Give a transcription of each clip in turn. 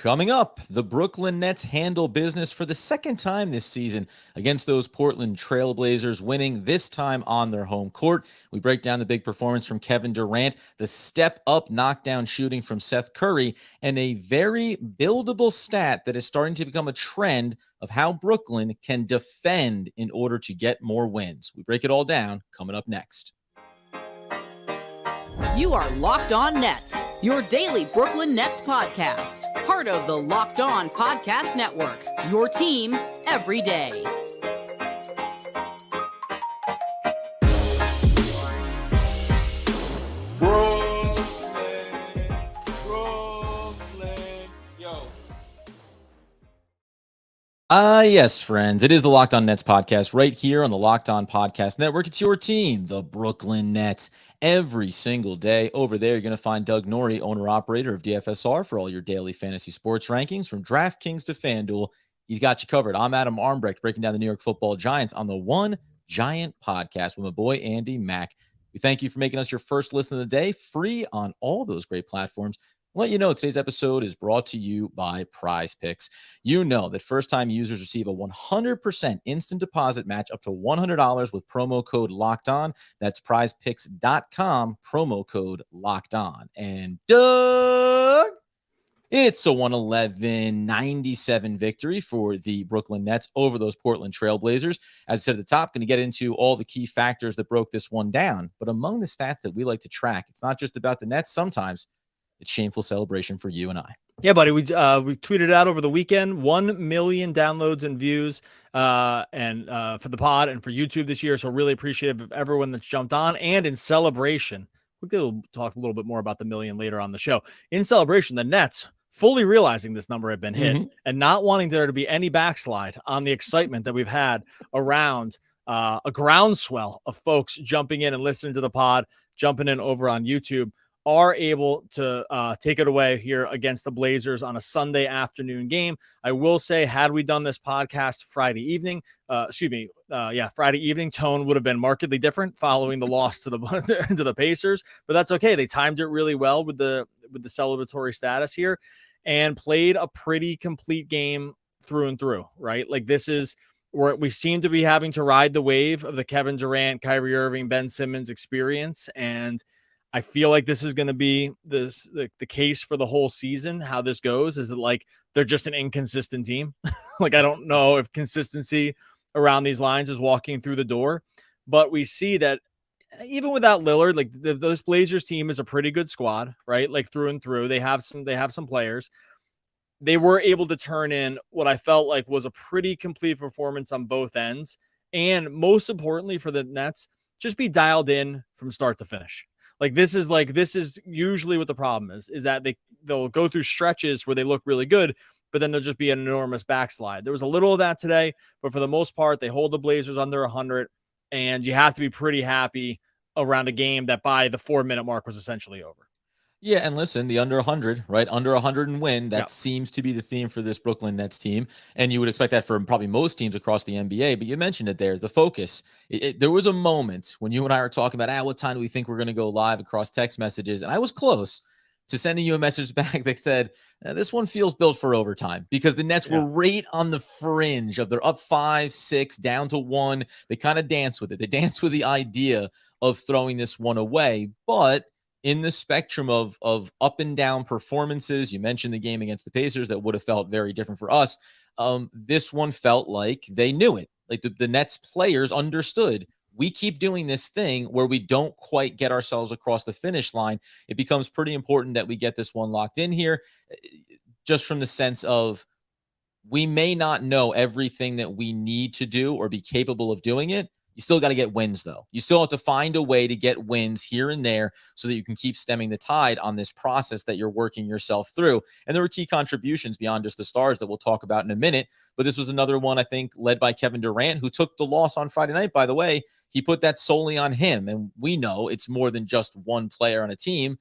Coming up, the Brooklyn Nets handle business for the second time this season against those Portland Trailblazers, winning this time on their home court. We break down the big performance from Kevin Durant, the step-up knockdown shooting from Seth Curry, and a very buildable stat that is starting to become a trend of how Brooklyn can defend in order to get more wins. We break it all down coming up next. You are Locked On Nets, your daily Brooklyn Nets podcast. Part of the Locked On Podcast Network, your team every day. Brooklyn, yo. Yes, friends. It is the Locked On Nets podcast right here on the Locked On Podcast Network. It's your team, the Brooklyn Nets. Every single day over there, you're going to find Doug Norrie, owner-operator of DFSR, for all your daily fantasy sports rankings from DraftKings to FanDuel. He's got you covered. I'm Adam Armbrecht, breaking down the New York Football Giants on the One Giant podcast with my boy Andy Mack. We thank you for making us your first listen of the day, free on all those great platforms. I'll let you know today's episode is brought to you by Prize Picks. You know that first-time users receive a 100% instant deposit match up to $100 with promo code LOCKEDON. That's prizepicks.com, promo code LOCKEDON. And Doug, it's a 111-97 victory for the Brooklyn Nets over those Portland Trailblazers. As I said at the top, going to get into all the key factors that broke this one down. But among the stats that we like to track, it's not just about the Nets. Sometimes it's shameful celebration for you and I. Yeah, buddy. We tweeted out over the weekend, 1 million downloads and views and for the pod and for YouTube this year. So really appreciative of everyone that's jumped on. And in celebration, we'll talk a little bit more about the million later on the show. In celebration, the Nets fully realizing this number had been hit and not wanting there to be any backslide on the excitement that we've had around a groundswell of folks jumping in and listening to the pod, jumping in over on YouTube, are able to take it away here against the Blazers on a Sunday afternoon game. I will say, had we done this podcast Friday evening, Friday evening, tone would have been markedly different following the loss to the Pacers, but that's okay. They timed it really well with the celebratory status here and played a pretty complete game through and through, right? Like, this is where we seem to be having to ride the wave of the Kevin Durant, Kyrie Irving, Ben Simmons experience, and I feel like this is going to be the case for the whole season. How this goes is that, like, they're just an inconsistent team. Like, I don't know if consistency around these lines is walking through the door, but we see that even without Lillard, like, this Blazers team is a pretty good squad, right? Like, through and through, they have some players. They were able to turn in what I felt like was a pretty complete performance on both ends, and most importantly for the Nets, just be dialed in from start to finish. This is usually what the problem is that they'll go through stretches where they look really good, but then there'll just be an enormous backslide. There was a little of that today, but for the most part, they hold the Blazers under 100, and you have to be pretty happy around a game that by the 4-minute mark was essentially over. Yeah, and listen, the under 100, right? Under 100 and win, that seems to be the theme for this Brooklyn Nets team. And you would expect that for probably most teams across the NBA, but you mentioned it there, the focus. There was a moment when you and I were talking about, what time do we think we're going to go live across text messages? And I was close to sending you a message back that said, this one feels built for overtime, because the Nets were right on the fringe of they're up 5-6, down to 1. They kind of dance with it. They dance with the idea of throwing this one away, but in the spectrum of up and down performances, you mentioned the game against the Pacers that would have felt very different for us. This one felt like they knew it. Like the Nets players understood, we keep doing this thing where we don't quite get ourselves across the finish line. It becomes pretty important that we get this one locked in here, just from the sense of we may not know everything that we need to do or be capable of doing it. You still got to get wins, though. You still have to find a way to get wins here and there so that you can keep stemming the tide on this process that you're working yourself through. And there were key contributions beyond just the stars that we'll talk about in a minute. But this was another one, I think, led by Kevin Durant, who took the loss on Friday night, by the way. He put that solely on him. And we know it's more than just one player on a team,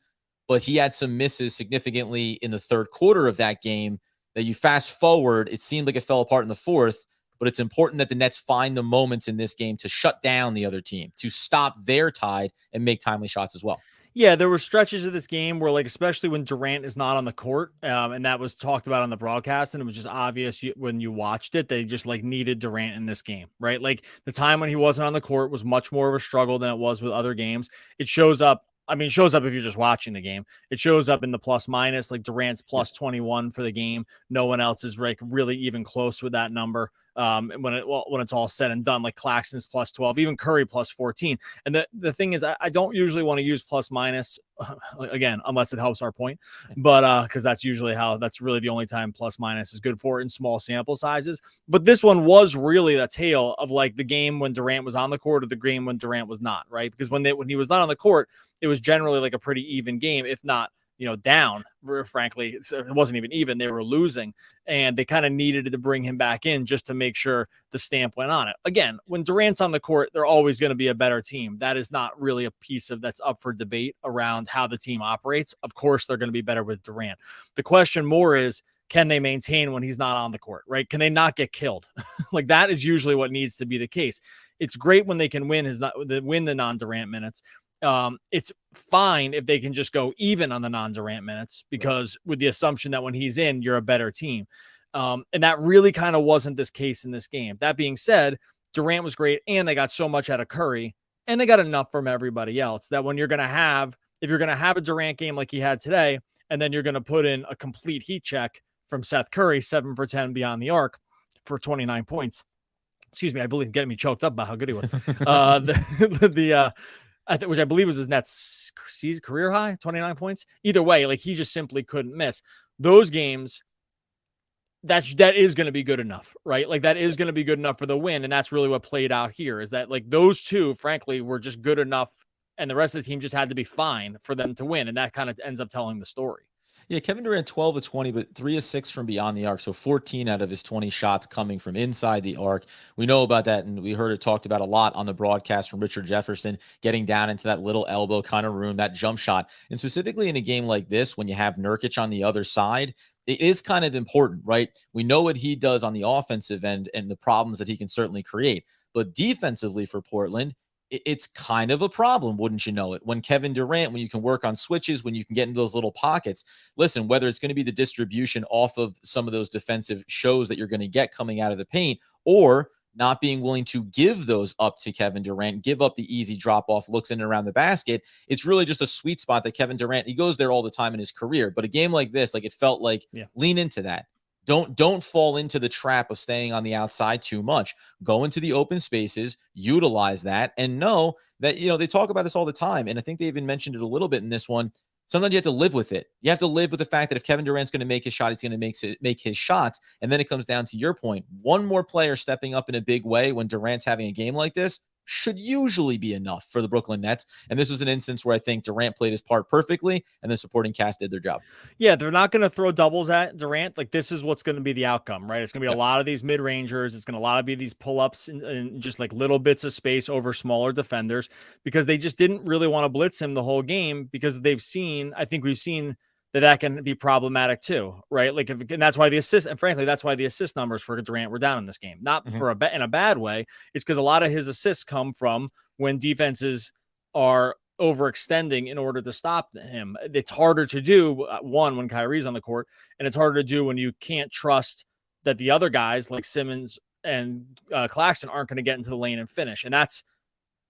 but he had some misses significantly in the third quarter of that game that you fast forward, it seemed like it fell apart in the fourth. But it's important that the Nets find the moments in this game to shut down the other team, to stop their tide and make timely shots as well. Yeah, there were stretches of this game where, like, especially when Durant is not on the court, and that was talked about on the broadcast, and it was just obvious when you watched it, they just like needed Durant in this game, right? Like the time when he wasn't on the court was much more of a struggle than it was with other games. It shows up. I mean, it shows up if you're just watching the game. It shows up in the plus minus, like Durant's Yeah. plus 21 for the game. No one else is like really even close with that number. When it's all said and done, like Claxton's plus 12, even Curry plus 14. And the thing is, I don't usually want to use plus minus again, unless it helps our point, but because that's really the only time plus minus is good for in small sample sizes. But this one was really a tale of like the game when Durant was on the court or the game when Durant was not, right? Because when he was not on the court, it was generally like a pretty even game, if not, down. Frankly, it wasn't even. They were losing, and they kind of needed to bring him back in just to make sure the stamp went on it. Again, when Durant's on the court, they're always going to be a better team. That is not really a piece of that's up for debate around how the team operates. Of course, they're going to be better with Durant. The question more is, can they maintain when he's not on the court, right? Can they not get killed? Like that is usually what needs to be the case. It's great when they can win the non-Durant minutes. It's fine if they can just go even on the non-Durant minutes, because with the assumption that when he's in, you're a better team. And that really kind of wasn't this case in this game. That being said, Durant was great, and they got so much out of Curry, and they got enough from everybody else that when if you're going to have a Durant game like he had today, and then you're going to put in a complete heat check from Seth Curry, 7 for 10 beyond the arc for 29 points. Excuse me, I believe getting me choked up about how good he was. Which I believe was his Nets career high, 29 points. Either way, like he just simply couldn't miss. Those games, that is going to be good enough, right? Like that is going to be good enough for the win, and that's really what played out here. Is that like those two, frankly, were just good enough, and the rest of the team just had to be fine for them to win, and that kind of ends up telling the story. Yeah, Kevin Durant 12 of 20, but 3 of 6 from beyond the arc. So 14 out of his 20 shots coming from inside the arc. We know about that, and we heard it talked about a lot on the broadcast from Richard Jefferson, getting down into that little elbow kind of room, that jump shot. And specifically in a game like this, when you have Nurkic on the other side, it is kind of important, right? We know what he does on the offensive end and the problems that he can certainly create. But defensively for Portland, it's kind of a problem, wouldn't you know it? When Kevin Durant, when you can work on switches, when you can get into those little pockets, listen, whether it's going to be the distribution off of some of those defensive shows that you're going to get coming out of the paint, or not being willing to give those up to Kevin Durant, give up the easy drop off looks in and around the basket. It's really just a sweet spot that Kevin Durant, he goes there all the time in his career. But a game like this, like it felt like, lean into that. Don't fall into the trap of staying on the outside too much. Go into the open spaces, utilize that, and know that, they talk about this all the time. And I think they even mentioned it a little bit in this one. Sometimes you have to live with it. You have to live with the fact that if Kevin Durant's going to make his shot, he's going to make his shots. And then it comes down to your point. One more player stepping up in a big way when Durant's having a game like this should usually be enough for the Brooklyn Nets. And this was an instance where I think Durant played his part perfectly and the supporting cast did their job. Yeah, they're not going to throw doubles at Durant. Like this is what's going to be the outcome, right? It's going to be a lot of these mid-rangers. It's going to a lot of be these pull-ups and just like little bits of space over smaller defenders, because they just didn't really want to blitz him the whole game, because we've seen that can be problematic too, right? Like, and that's why the assist numbers for Durant were down in this game. Not for in a bad way. It's because a lot of his assists come from when defenses are overextending in order to stop him. It's harder to do when Kyrie's on the court, and it's harder to do when you can't trust that the other guys like Simmons and Claxton aren't going to get into the lane and finish. And that's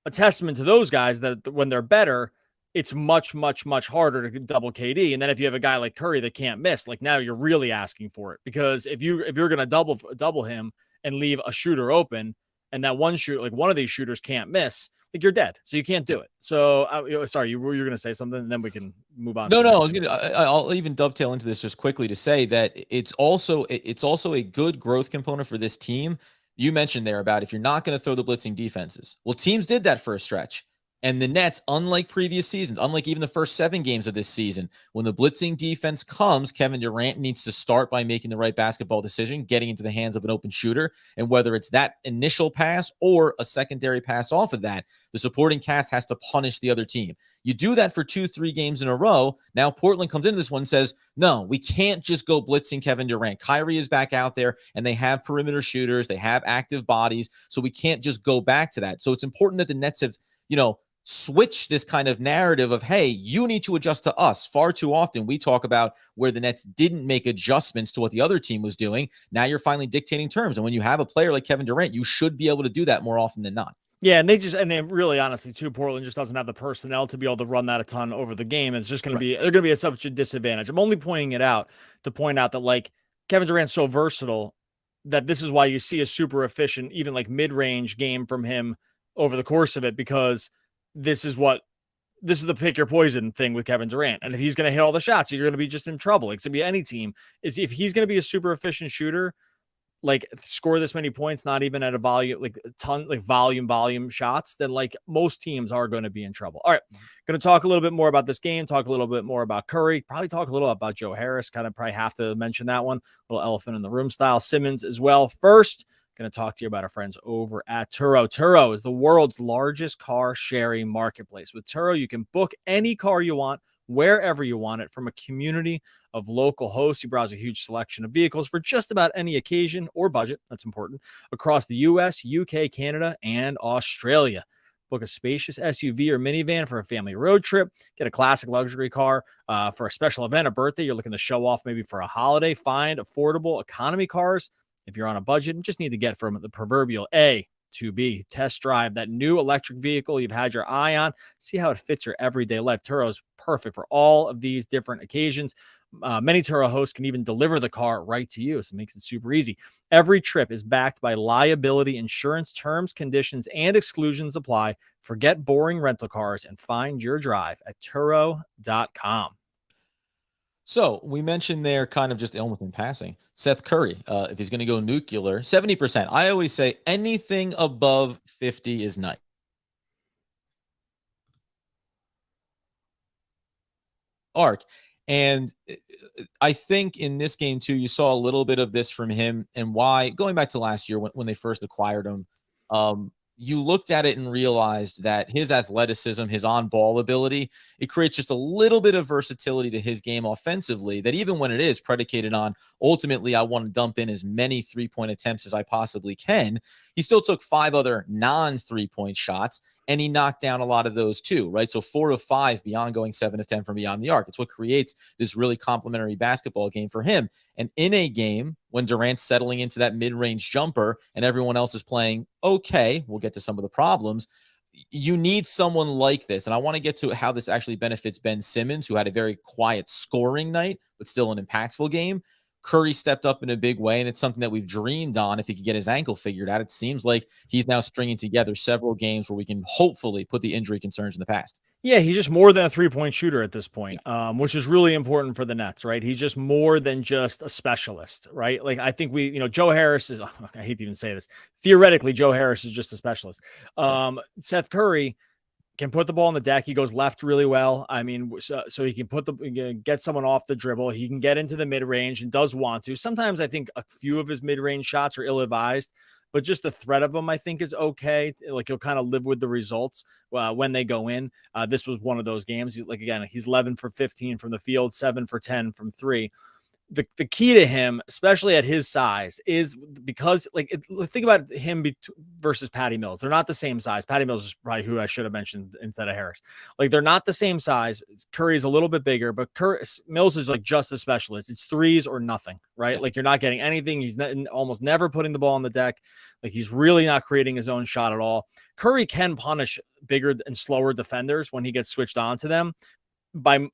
a testament to those guys that when they're better, it's much, much, much harder to double KD. And then if you have a guy like Curry that can't miss, like now you're really asking for it, because if you're going to double him and leave a shooter open, and that one of these shooters can't miss, like you're dead. So you can't do it. So sorry, you were going to say something, and then we can move on. I'll even dovetail into this just quickly to say that it's also a good growth component for this team. You mentioned there about if you're not going to throw the blitzing defenses. Well, teams did that for a stretch. And the Nets, unlike previous seasons, unlike even the first 7 games of this season, when the blitzing defense comes, Kevin Durant needs to start by making the right basketball decision, getting into the hands of an open shooter. And whether it's that initial pass or a secondary pass off of that, the supporting cast has to punish the other team. You do that for 2-3 games in a row. Now Portland comes into this one and says, no, we can't just go blitzing Kevin Durant. Kyrie is back out there, and they have perimeter shooters. They have active bodies. So we can't just go back to that. So it's important that the Nets have, switch this kind of narrative of, hey, you need to adjust to us. Far too often we talk about where the Nets didn't make adjustments to what the other team was doing. Now you're finally dictating terms. And when you have a player like Kevin Durant, you should be able to do that more often than not. Yeah, and they really honestly too, Portland just doesn't have the personnel to be able to run that a ton over the game. It's just going to be, they're going to be at such a disadvantage. I'm only pointing it out to point out that like Kevin Durant's so versatile that this is why you see a super efficient, even like mid-range game from him over the course of it, because this is the pick your poison thing with Kevin Durant. And if he's going to hit all the shots, you're going to be just in trouble. It's going to be any team. Is if he's going to be a super efficient shooter, like score this many points, not even at a volume, like a ton, like volume shots, then like most teams are going to be in trouble. All right. Going to talk a little bit more about this game, talk a little bit more about Curry, probably talk a little about Joe Harris. Kind of probably have to mention that one, little elephant in the room style. Simmons as well. First, going to talk to you about our friends over at Turo. Turo is the world's largest car sharing marketplace. With Turo, you can book any car you want, wherever you want it, from a community of local hosts. You browse a huge selection of vehicles for just about any occasion or budget. That's important. Across the US, UK, Canada, and Australia. Book a spacious SUV or minivan for a family road trip. Get a classic luxury car for a special event, a birthday. You're looking to show off maybe for a holiday. Find affordable economy cars if you're on a budget and just need to get from the proverbial A to B. Test drive that new electric vehicle you've had your eye on. See how it fits your everyday life. Turo is perfect for all of these different occasions. Many Turo hosts can even deliver the car right to you, so it makes it super easy. Every trip is backed by liability insurance. Terms, conditions, and exclusions apply. Forget boring rental cars and find your drive at Turo.com. So we mentioned there kind of just almost in passing, Seth Curry, if he's going to go nuclear, 70%. I always say anything above 50 is nice. Arc. And I think in this game too, you saw a little bit of this from him, and why, going back to last year when they first acquired him, you looked at it and realized that his athleticism, his on-ball ability, it creates just a little bit of versatility to his game offensively, that even when it is predicated on, ultimately, I want to dump in as many three-point attempts as I possibly can, he still took 5 other non-three-point shots, and he knocked down a lot of those too, right? So 4 of 5 beyond going 7 of 10 from beyond the arc. It's what creates this really complimentary basketball game for him. And in a game when Durant's settling into that mid-range jumper and everyone else is playing okay, we'll get to some of the problems, you need someone like this. And I want to get to how this actually benefits Ben Simmons, who had a very quiet scoring night, but still an impactful game. Curry stepped up in a big way, and it's something that we've dreamed on if he could get his ankle figured out. It seems like he's now stringing together several games where we can hopefully put the injury concerns in the past. Yeah, he's just more than a three-point shooter at this point, which is really important for the Nets, right? He's just more than just a specialist, right? Like, I think Joe Harris is, I hate to even say this, theoretically, Joe Harris is just a specialist. Seth Curry can put the ball on the deck. He goes left really well. I mean, so he can get someone off the dribble. He can get into the mid-range and does want to. Sometimes I think a few of his mid-range shots are ill-advised, but just the threat of them, I think, is okay. Like, he'll kind of live with the results when they go in. This was one of those games. He's 11 for 15 from the field, 7 for 10 from 3. The key to him, especially at his size, is because think about him versus Patty Mills. They're not the same size. Patty Mills is probably who I should have mentioned instead of Harris. Like, they're not the same size. Curry's a little bit bigger, but Mills is like just a specialist. It's threes or nothing, right? Like, you're not getting anything. He's almost never putting the ball on the deck. Like, he's really not creating his own shot at all. Curry can punish bigger and slower defenders when he gets switched on to them.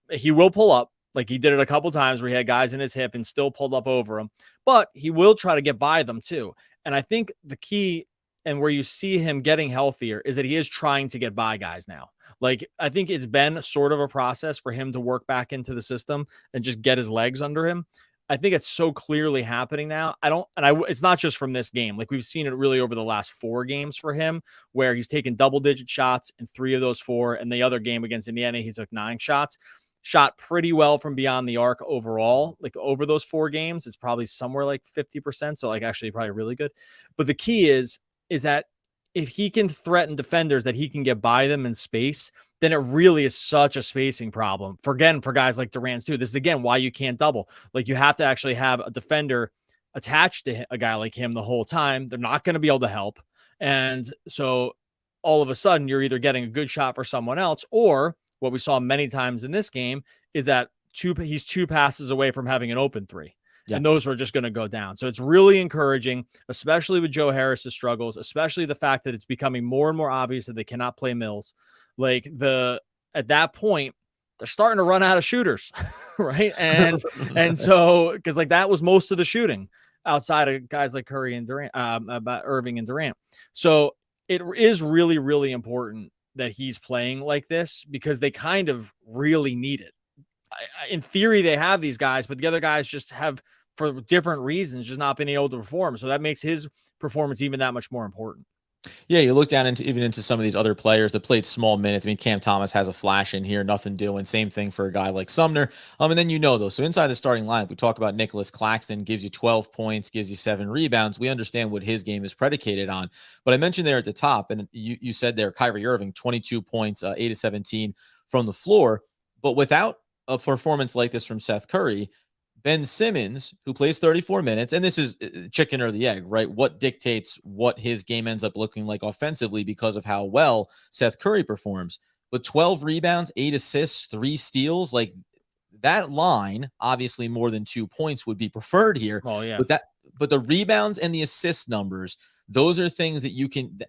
He will pull up. Like, he did it a couple times where he had guys in his hip and still pulled up over him, but he will try to get by them too. And I think the key, and where you see him getting healthier, is that he is trying to get by guys now. Like, I think it's been sort of a process for him to work back into the system and just get his legs under him. I think it's so clearly happening now. It's not just from this game. Like, we've seen it really over the last 4 games for him, where he's taken double-digit shots in 3 of those 4. And the other game against Indiana, he took 9 shots. Shot pretty well from beyond the arc overall. Like, over those 4 games, it's probably somewhere like 50%. So, like, actually probably really good. But the key is that if he can threaten defenders, that he can get by them in space, then it really is such a spacing problem. For guys like Durant too. This is, again, why you can't double. Like, you have to actually have a defender attached to a guy like him the whole time. They're not going to be able to help. And so all of a sudden you're either getting a good shot for someone else, or what we saw many times in this game is that he's 2 passes away from having an open 3. Yeah. And those are just going to go down. So it's really encouraging, especially with Joe Harris's struggles, especially the fact that it's becoming more and more obvious that they cannot play Mills. Like at that point, they're starting to run out of shooters, right? And so, because like that was most of the shooting outside of guys like Curry and Durant, about Irving and Durant. So it is really, really important that he's playing like this because they kind of really need it. In theory, they have these guys, but the other guys just have, for different reasons, just not been able to perform. So that makes his performance even that much more important. Yeah, you look down into some of these other players that played small minutes. I mean, Cam Thomas has a flash in here, nothing doing. Same thing for a guy like Sumner. And then though, so inside the starting lineup, we talk about Nicholas Claxton, gives you 12 points, gives you 7 rebounds. We understand what his game is predicated on. But I mentioned there at the top, and you said there, Kyrie Irving, 22 points, 8 of 17 from the floor. But without a performance like this from Seth Curry, Ben Simmons, who plays 34 minutes, and this is chicken or the egg, right? What dictates what his game ends up looking like offensively because of how well Seth Curry performs. But 12 rebounds, 8 assists, 3 steals, like that line, obviously more than 2 points would be preferred here. Oh, yeah. But the rebounds and the assist numbers, those are things that you can,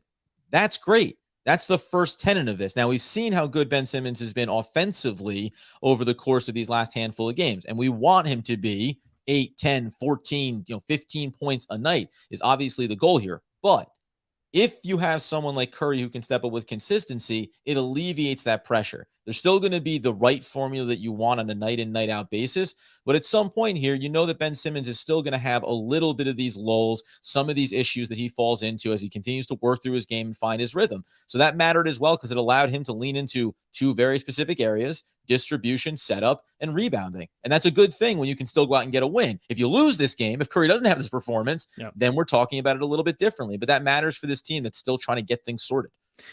that's great. That's the first tenet of this. Now, we've seen how good Ben Simmons has been offensively over the course of these last handful of games, and we want him to be 8, 10, 14, 15 points a night is obviously the goal here. But if you have someone like Curry who can step up with consistency, it alleviates that pressure. There's still going to be the right formula that you want on a night in, night out basis. But at some point here, you know that Ben Simmons is still going to have a little bit of these lulls, some of these issues that he falls into as he continues to work through his game and find his rhythm. So that mattered as well because it allowed him to lean into 2 very specific areas: distribution, setup, and rebounding. And that's a good thing when you can still go out and get a win. If you lose this game, if Curry doesn't have this performance, then we're talking about it a little bit differently. But that matters for this team that's still trying to get things sorted.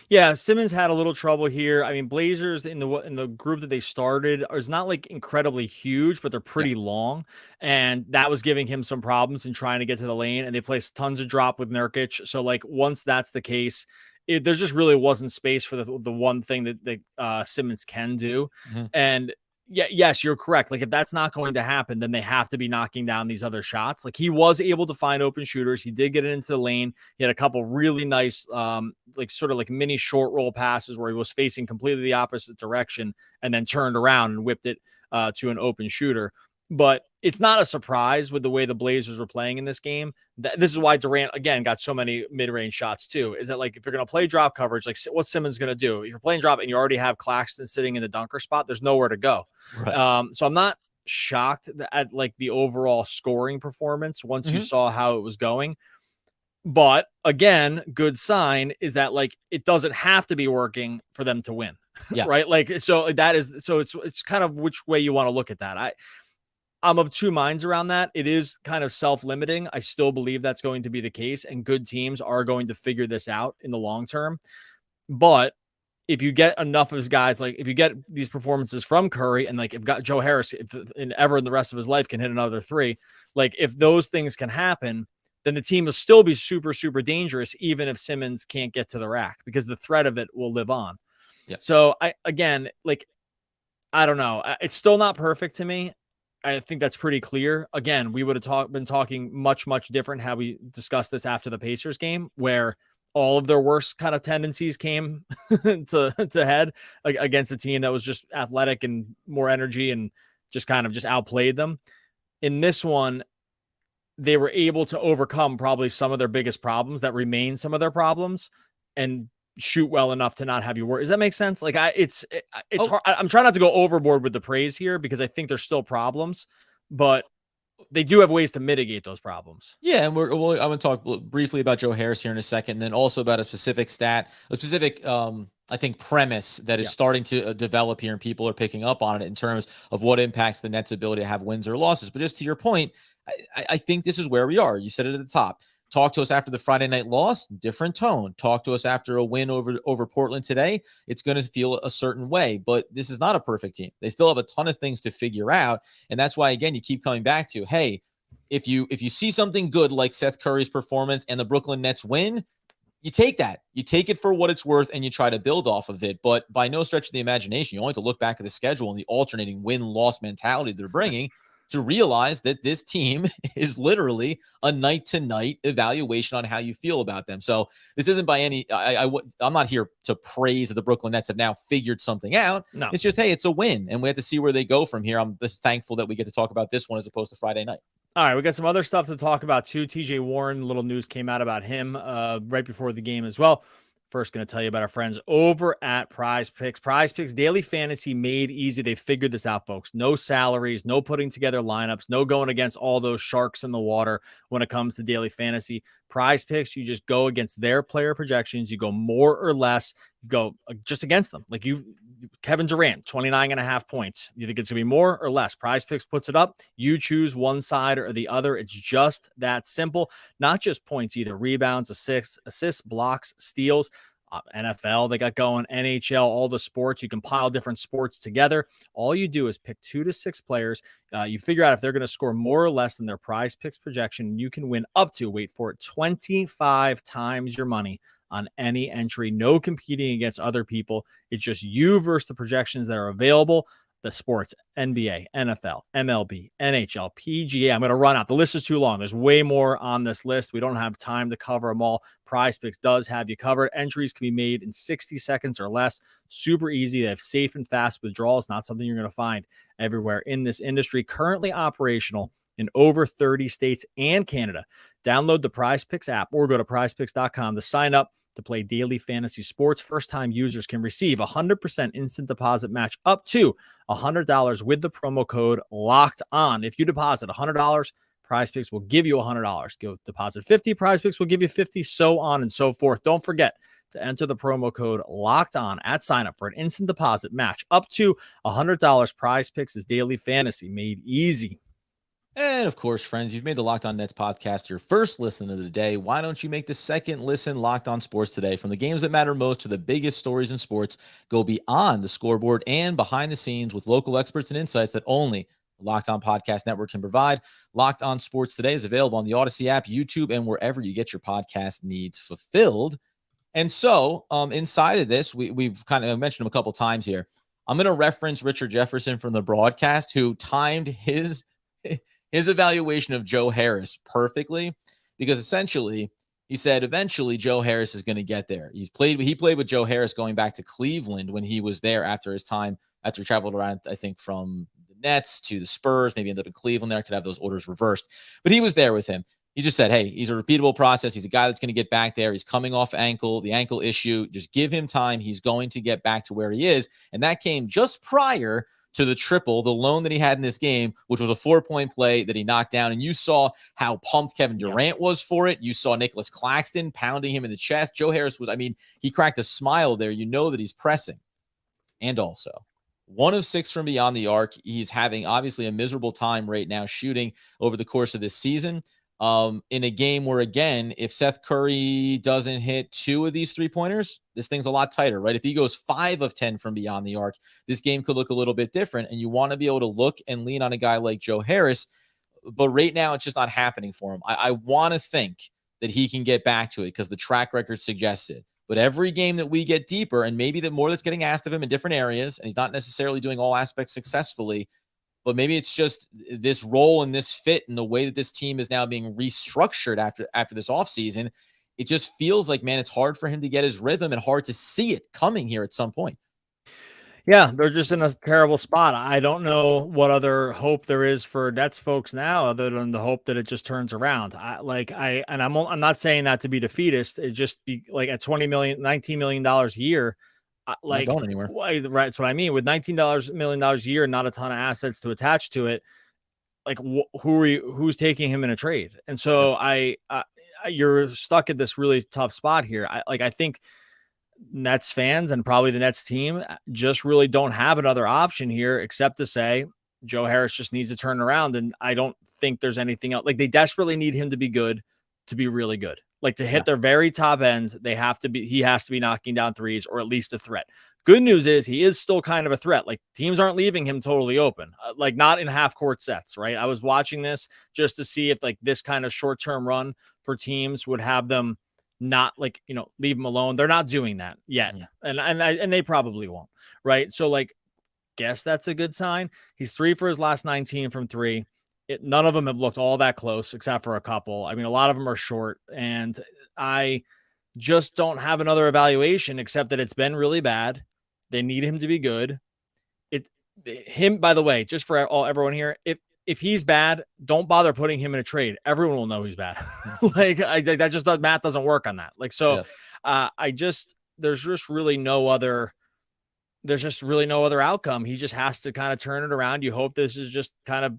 Yeah, Simmons had a little trouble here. I mean, Blazers in the group that they started is not like incredibly huge, but they're pretty long, and that was giving him some problems in trying to get to the lane. And they placed tons of drop with Nurkic. So like once that's the case, there just really wasn't space for the one thing that Simmons can do. And yes, you're correct. Like if that's not going to happen, then they have to be knocking down these other shots. Like he was able to find open shooters. He did get it into the lane. He had a couple really nice, like sort of like mini short roll passes where he was facing completely the opposite direction and then turned around and whipped it to an open shooter. But it's not a surprise with the way the Blazers were playing in this game. This is why Durant, again, got so many mid-range shots too, is that like if you're going to play drop coverage, like what's Simmons going to do? If you're playing drop and you already have Claxton sitting in the dunker spot, there's nowhere to go. Right. So I'm not shocked at like the overall scoring performance once you saw how it was going. But again, good sign is that like it doesn't have to be working for them to win. Right? Like so that is so it's kind of which way you want to look at that. I'm of 2 minds around that. It is kind of self-limiting. I still believe that's going to be the case, and good teams are going to figure this out in the long term. But if you get enough of his guys, like if you get these performances from Curry, and like if got Joe Harris, if ever in the rest of his life can hit another 3, like if those things can happen, then the team will still be super, super dangerous, even if Simmons can't get to the rack, because the threat of it will live on. So I don't know. It's still not perfect to me. I think that's pretty clear. Again, we would have been talking much, much different had we discussed this after the Pacers game, where all of their worst kind of tendencies came to head against a team that was just athletic and more energy and just kind of just outplayed them. In this one, they were able to overcome probably some of their biggest problems that remain some of their problems and shoot well enough to not have you worry. Does that make sense? Like it's hard. I'm trying not to go overboard with the praise here because I think there's still problems, but they do have ways to mitigate those problems. Yeah, and I'm going to talk briefly about Joe Harris here in a second, and then also about a specific stat, a specific, I think, premise that is starting to develop here, and people are picking up on it in terms of what impacts the Nets' ability to have wins or losses. But just to your point, I think this is where we are. You said it at the top. Talk to us after the Friday night loss, different tone. Talk to us after a win over Portland today. It's going to feel a certain way, but this is not a perfect team. They still have a ton of things to figure out. And that's why, again, you keep coming back to, hey, if you see something good like Seth Curry's performance and the Brooklyn Nets win, you take that. You take it for what it's worth and you try to build off of it. But by no stretch of the imagination, you only have to look back at the schedule and the alternating win-loss mentality they're bringing to realize that this team is literally a night-to-night evaluation on how you feel about them. So this isn't by any I'm not here to praise that the Brooklyn Nets have now figured something out. No. It's just, hey, it's a win, and we have to see where they go from here. I'm just thankful that we get to talk about this one as opposed to Friday night. All right, we got some other stuff to talk about too. TJ Warren, little news came out about him right before the game as well. First, going to tell you about our friends over at Prize Picks. Prize Picks, daily fantasy made easy. They figured this out, folks. No salaries, no putting together lineups, no going against all those sharks in the water when it comes to daily fantasy. Prize Picks, you just go against their player projections. You go more or less. You go just against them. Like Kevin Durant, 29.5 points. You think it's going to be more or less? Prize Picks puts it up. You choose one side or the other. It's just that simple. Not just points either. Rebounds, assists, blocks, steals. NFL, they got going, NHL, all the sports. You can pile different sports together. All you do is pick 2 to 6 players. You figure out if they're going to score more or less than their Prize Picks projection. You can win up to, wait for it, 25 times your money on any entry. No competing against other people. It's just you versus the projections that are available. The sports, NBA, NFL, MLB, NHL, PGA. I'm going to run out. The list is too long. There's way more on this list. We don't have time to cover them all. Prize Picks does have you covered. Entries can be made in 60 seconds or less. Super easy. They have safe and fast withdrawals. Not something you're going to find everywhere in this industry. Currently operational in over 30 states and Canada. Download the Prize Picks app or go to prizepicks.com to sign up to play daily fantasy sports. First-time users can receive 100% instant deposit match up to $100 with the promo code Locked On. If you deposit $100, Prize Picks will give you $100. Go deposit $50, Prize Picks will give you $50, so on and so forth. Don't forget to enter the promo code Locked On at sign up for an instant deposit match up to $100. Prize Picks is daily fantasy made easy. And of course, friends, you've made the Locked On Nets podcast your first listen of the day. Why don't you make the second listen Locked On Sports today? From the games that matter most to the biggest stories in sports, go beyond the scoreboard and behind the scenes with local experts and insights that only the Locked On Podcast Network can provide. Locked On Sports Today is available on the Odyssey app, YouTube, and wherever you get your podcast needs fulfilled. And so inside of this, we've kind of mentioned him a couple times here. I'm going to reference Richard Jefferson from the broadcast, who timed his evaluation of Joe Harris perfectly, because essentially he said eventually Joe Harris is going to get there. He played with Joe Harris going back to Cleveland when he was there after he traveled around, I think, from the Nets to the Spurs, maybe ended up in Cleveland there. I could have those orders reversed, but he was there with him. He just said, hey, he's a repeatable process. He's a guy that's going to get back there. He's coming off the ankle issue. Just give him time. He's going to get back to where he is. And that came just prior to the triple, the lone that he had in this game, which was a 4-point play that he knocked down. And you saw how pumped Kevin Durant was for it. You saw Nicholas Claxton pounding him in the chest. Joe Harris he cracked a smile there. You know that he's pressing. And also, 1 of 6 from beyond the arc. He's having obviously a miserable time right now shooting over the course of this season. In a game where, again, if Seth Curry doesn't hit 2 of these 3-pointers, this thing's a lot tighter, right? If he goes 5 of 10 from beyond the arc, this game could look a little bit different. And you want to be able to look and lean on a guy like Joe Harris. But right now, it's just not happening for him. I want to think that he can get back to it because the track record suggests it. But every game that we get deeper, and maybe the more that's getting asked of him in different areas, and he's not necessarily doing all aspects successfully, but maybe it's just this role and this fit and the way that this team is now being restructured after this offseason. It just feels like, man, it's hard for him to get his rhythm and hard to see it coming here at some point. Yeah, they're just in a terrible spot. I don't know what other hope there is for Nets folks now, other than the hope that it just turns around. I'm not saying that to be defeatist. It just be like at $19 million a year. Not going anywhere. Right. That's what I mean. With $19 million a year, not a ton of assets to attach to it. Like who's taking him in a trade? And so you're stuck at this really tough spot here. I think Nets fans and probably the Nets team just really don't have another option here except to say Joe Harris just needs to turn around. And I don't think there's anything else. Like, they desperately need him to be good, to be really good. Like, to hit their very top ends, he has to be knocking down threes or at least a threat. Good news is he is still kind of a threat. Like, teams aren't leaving him totally open, like not in half court sets, right? I was watching this just to see if like this kind of short-term run for teams would have them not like, leave him alone. They're not doing that yet. And they probably won't. Right. So like, guess that's a good sign. He's 3 for his last 19 from 3. None of them have looked all that close except for a couple. I mean, a lot of them are short, and I just don't have another evaluation except that it's been really bad. They need him to be good. By the way, just for everyone here, if he's bad, don't bother putting him in a trade. Everyone will know he's bad. Like that just math doesn't work on that. Like, so there's just really no other outcome. He just has to kind of turn it around. You hope this is just kind of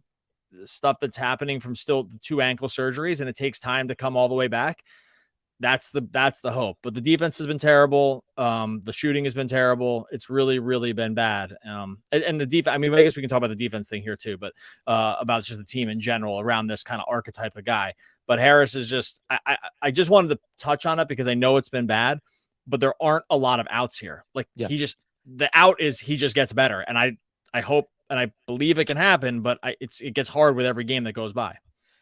stuff that's happening from still the 2 ankle surgeries, and it takes time to come all the way back. That's the hope. But the defense has been terrible. The shooting has been terrible. It's really, really been bad. And the defense, I mean, I guess we can talk about the defense thing here too, but about just the team in general around this kind of archetype of guy. But Harris is just, I just wanted to touch on it because I know it's been bad, but there aren't a lot of outs here. Like the out is he just gets better. And I hope and I believe it can happen, but it gets hard with every game that goes by.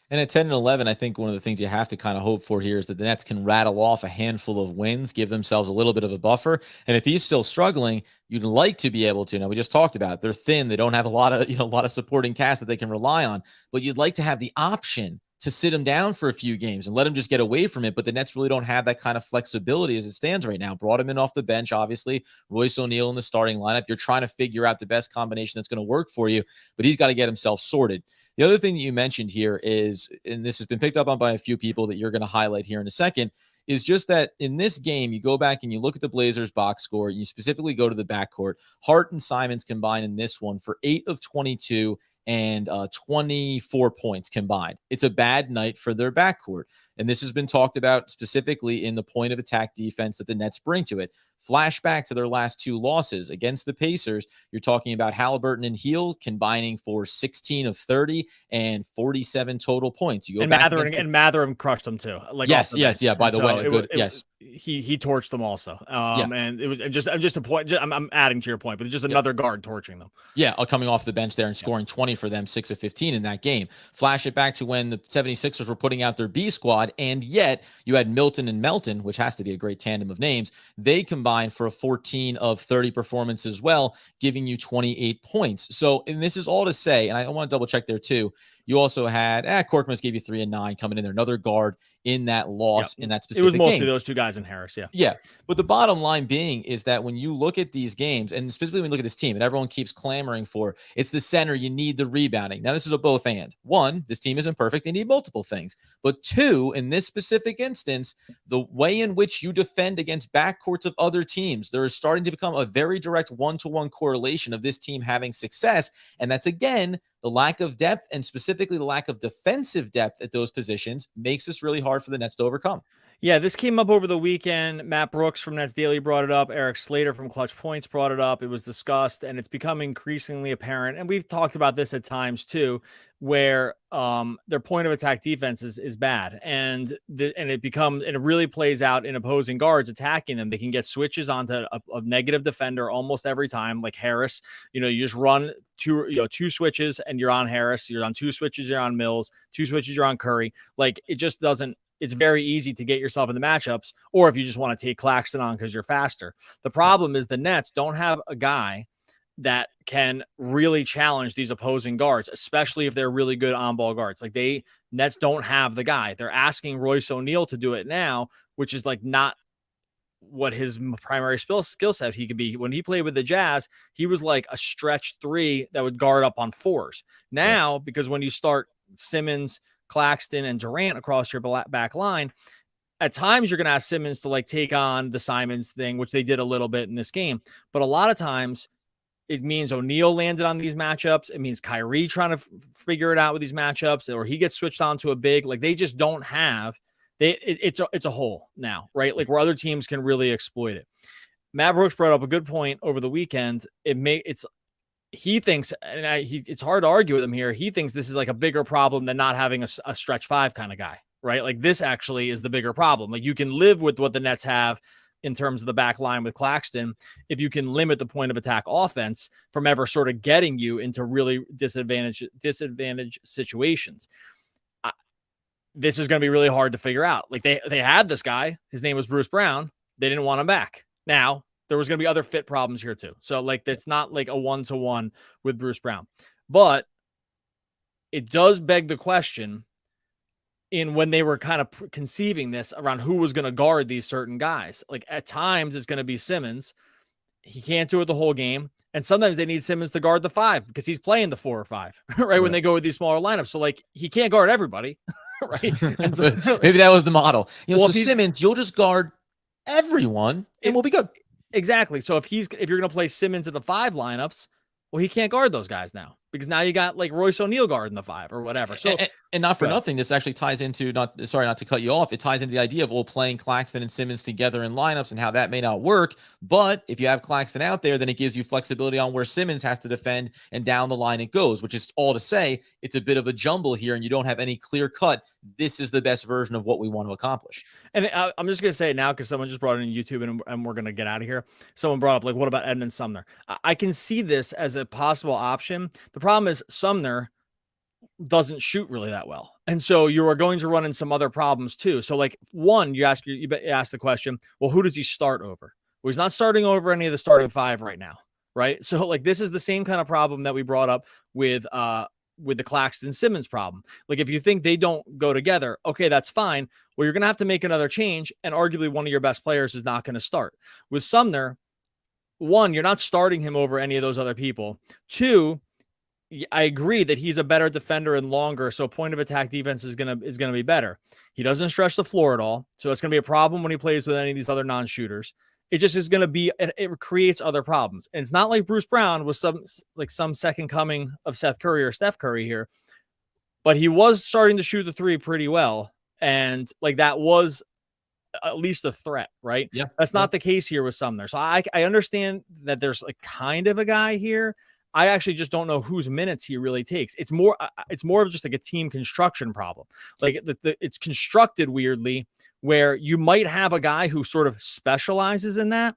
And at 10 and 11, I think one of the things you have to kind of hope for here is that the Nets can rattle off a handful of wins, give themselves a little bit of a buffer. And if he's still struggling, you'd like to be able to. Now, we just talked about it. They're thin. They don't have a lot of supporting cast that they can rely on. But you'd like to have the option to sit him down for a few games and let him just get away from it. But the Nets really don't have that kind of flexibility as it stands right now. Brought him in off the bench, obviously. Royce O'Neal in the starting lineup. You're trying to figure out the best combination that's going to work for you, but he's got to get himself sorted. The other thing that you mentioned here is, and this has been picked up on by a few people that you're going to highlight here in a second, is just that in this game, you go back and you look at the Blazers box score, you specifically go to the backcourt. Hart and Simmons combined in this one for 8 of 22 and 24 points combined. It's a bad night for their backcourt. And this has been talked about specifically in the point of attack defense that the Nets bring to it. Flashback to their last 2 losses against the Pacers. You're talking about Halliburton and Hill combining for 16 of 30 and 47 total points. You go back Mathurin crushed them too. Like yes. By the way, yes. He torched them also. And it was just a point. I'm adding to your point, but it's just another guard torching them. Yeah, coming off the bench there and scoring 20 for them, 6 of 15 in that game. Flash it back to when the 76ers were putting out their B squad, and yet you had Milton and Melton, which has to be a great tandem of names. They combined for a 14 of 30 performance as well, giving you 28 points. So, and this is all to say, and I want to double check there too, you also had Korkmaz gave you 3 and 9 coming in there, another guard in that loss in that specific game. It was mostly those 2 guys in Harris, Yeah. But the bottom line being is that when you look at these games, and specifically when you look at this team, and everyone keeps clamoring for, it's the center, you need the rebounding. Now, this is a both and. 1, this team isn't perfect. They need multiple things. But 2, in this specific instance, the way in which you defend against backcourts of other teams, there is starting to become a very direct one-to-one correlation of this team having success. And that's, again, the lack of depth, and specifically the lack of defensive depth at those positions, makes this really hard for the Nets to overcome. Yeah, this came up over the weekend. Matt Brooks from Nets Daily brought it up. Eric Slater from Clutch Points brought it up. It was discussed, and it's become increasingly apparent. And we've talked about this at times too, where their point of attack defense is bad, and it really plays out in opposing guards attacking them. They can get switches onto a negative defender almost every time, like Harris. You just run 2 switches and you're on Harris. You're on 2 switches, you're on Mills. 2 switches, you're on Curry. Like, it just doesn't. It's very easy to get yourself in the matchups, or if you just want to take Claxton on because you're faster. The problem is the Nets don't have a guy that can really challenge these opposing guards, especially if they're really good on-ball guards. Like, Nets don't have the guy. They're asking Royce O'Neal to do it now, which is like not what his primary skill set he could be. When he played with the Jazz, he was like a stretch 3 that would guard up on 4s. Now, because when you start Simmons, Claxton, and Durant across your back line, at times you're going to ask Simmons to like take on the Simmons thing, which they did a little bit in this game. But a lot of times it means O'Neal landed on these matchups. It means Kyrie trying to figure it out with these matchups, or he gets switched on to a big. Like, they just don't have it's a hole now, right? Like, where other teams can really exploit it. Matt Brooks brought up a good point over the weekend. He thinks, and it's hard to argue with him here, he thinks this is like a bigger problem than not having a stretch 5 kind of guy, right? Like, this actually is the bigger problem. Like, you can live with what the Nets have in terms of the back line with Claxton if you can limit the point of attack offense from ever sort of getting you into really disadvantaged situations. this is going to be really hard to figure out. Like they had this guy, his name was Bruce Brown. They didn't want him back. Now there was going to be other fit problems here too. So like, it's not like a 1-to-1 with Bruce Brown, but it does beg the question in when they were kind of conceiving this around who was going to guard these certain guys. Like at times it's going to be Simmons. He can't do it the whole game. And sometimes they need Simmons to guard the 5 because he's playing the 4 or 5, right? When they go with these smaller lineups. So like he can't guard everybody, right? And so, maybe that was the model. You know, well, so Simmons, you'll just guard everyone and we'll be good. Exactly. So if you're going to play Simmons in the 5 lineups, well, he can't guard those guys now because now you got like Royce O'Neal guarding the 5 or whatever. So and not for nothing, this actually ties into not to cut you off. It ties into the idea of playing Claxton and Simmons together in lineups and how that may not work. But if you have Claxton out there, then it gives you flexibility on where Simmons has to defend and down the line it goes, which is all to say it's a bit of a jumble here and you don't have any clear cut. This is the best version of what we want to accomplish. And I'm just going to say it now because someone just brought it in YouTube and we're going to get out of here. Someone brought up, like, what about Edmund Sumner? I can see this as a possible option. The problem is Sumner doesn't shoot really that well. And so you are going to run in some other problems too. So like one, you ask the question, well, who does he start over? Well, he's not starting over any of the starting 5 right now. Right. So like, this is the same kind of problem that we brought up with the Claxton Simmons problem. Like if you think they don't go together, okay, that's fine. Well, you're going to have to make another change. And arguably one of your best players is not going to start. With Sumner, one, you're not starting him over any of those other people. 2, I agree that he's a better defender and longer. So point of attack defense is going to be better. He doesn't stretch the floor at all. So it's going to be a problem when he plays with any of these other non-shooters. It just is going to be, it creates other problems. And it's not like Bruce Brown was some second coming of Seth Curry or Steph Curry here, but he was starting to shoot the 3 pretty well. And like, that was at least a threat, right? Yeah. That's not the case here with Sumner. So I understand that there's like kind of a guy here. I actually just don't know whose minutes he really takes. It's more of just like a team construction problem. Like it's constructed weirdly where you might have a guy who sort of specializes in that,